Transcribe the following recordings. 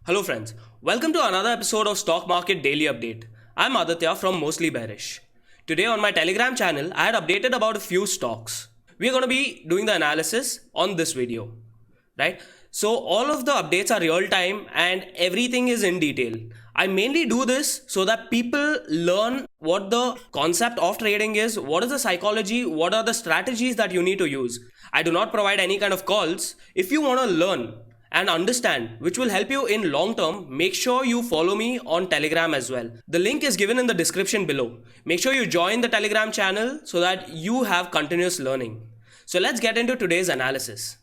Hello, friends. Welcome to another episode of Stock Market Daily Update. I'm Aditya from Mostly Bearish. Today on my Telegram channel, I had updated about a few stocks. We're going to be doing the analysis on this video, right? So, all of the updates are real time and everything is in detail. I mainly do this so that people learn what the concept of trading is, what is the psychology, what are the strategies that you need to use. I do not provide any kind of calls. If you want to learn and understand, which will help you in long term, make sure you follow me on Telegram as well. The link is given in the description below. Make sure you join the Telegram channel so that you have continuous learning. So let's get into today's analysis.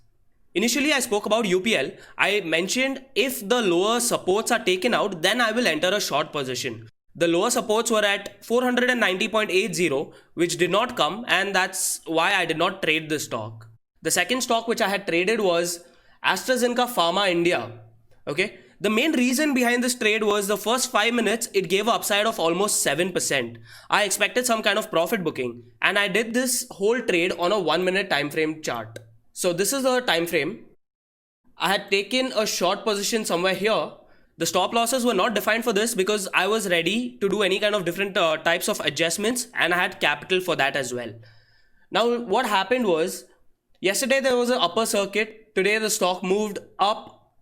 Initially, I spoke about UPL. I mentioned if the lower supports are taken out, then I will enter a short position. The lower supports were at 490.80, which did not come, and that's why I did not trade this stock. The second stock which I had traded was AstraZeneca Pharma India. Okay, the main reason behind this trade was the first 5 minutes it gave an upside of almost 7%. I expected some kind of profit booking, and I did this whole trade on a 1 minute time frame chart. So this is the time frame. I had taken a short position somewhere here. The stop losses were not defined for this because I was ready to do any kind of different types of adjustments, and I had capital for that as well. Now what happened was, yesterday there was an upper circuit. Today the stock moved up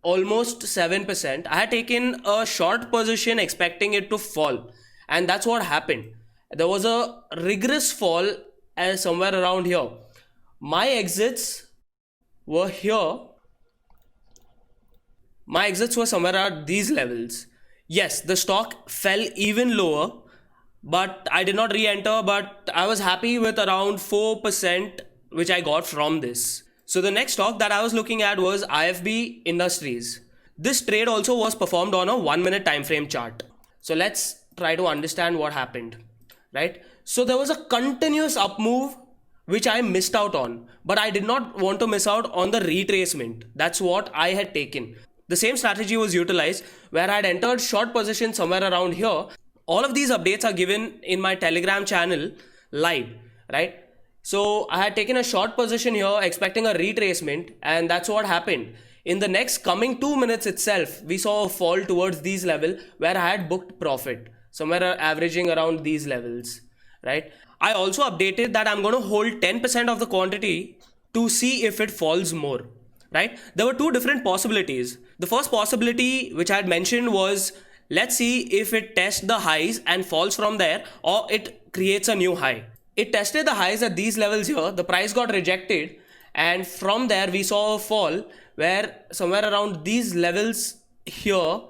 almost 7%. I had taken a short position expecting it to fall, and that's what happened. There was a rigorous fall somewhere around here. My exits were here. My exits were somewhere at these levels. Yes, the stock fell even lower, but I did not re-enter, but I was happy with around 4% which I got from this. So the next stock that I was looking at was IFB Industries. This trade also was performed on a 1 minute time frame chart. So let's try to understand what happened, right? So there was a continuous up move which I missed out on, but I did not want to miss out on the retracement. That's what I had taken. The same strategy was utilized where I had entered short position somewhere around here. All of these updates are given in my Telegram channel live, right? So I had taken a short position here expecting a retracement, and that's what happened. In the next coming 2 minutes itself, we saw a fall towards these levels where I had booked profit, somewhere averaging around these levels, right? I also updated that I'm going to hold 10% of the quantity to see if it falls more, right? There were two different possibilities. The first possibility which I had mentioned was, let's see if it tests the highs and falls from there, or it creates a new high. It tested the highs at these levels here. The price got rejected, and from there we saw a fall where somewhere around these levels here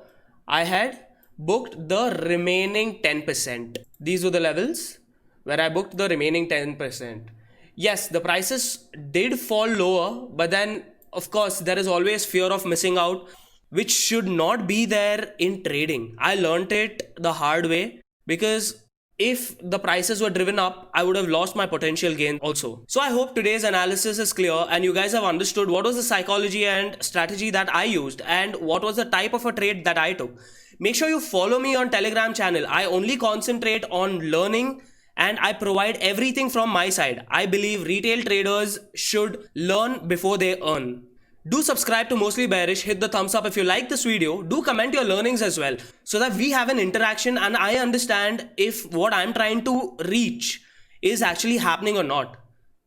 I had booked the remaining 10%. These were the levels where I booked the remaining 10%. Yes, the prices did fall lower, but then of course there is always fear of missing out, which should not be there in trading. I learned it the hard way, because if the prices were driven up, I would have lost my potential gain also. So I hope today's analysis is clear and you guys have understood what was the psychology and strategy that I used and what was the type of a trade that I took. Make sure you follow me on Telegram channel. I only concentrate on learning and I provide everything from my side. I believe retail traders should learn before they earn. Do subscribe to Mostly Bearish, hit the thumbs up if you like this video, do comment your learnings as well so that we have an interaction and I understand if what I'm trying to reach is actually happening or not.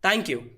Thank you.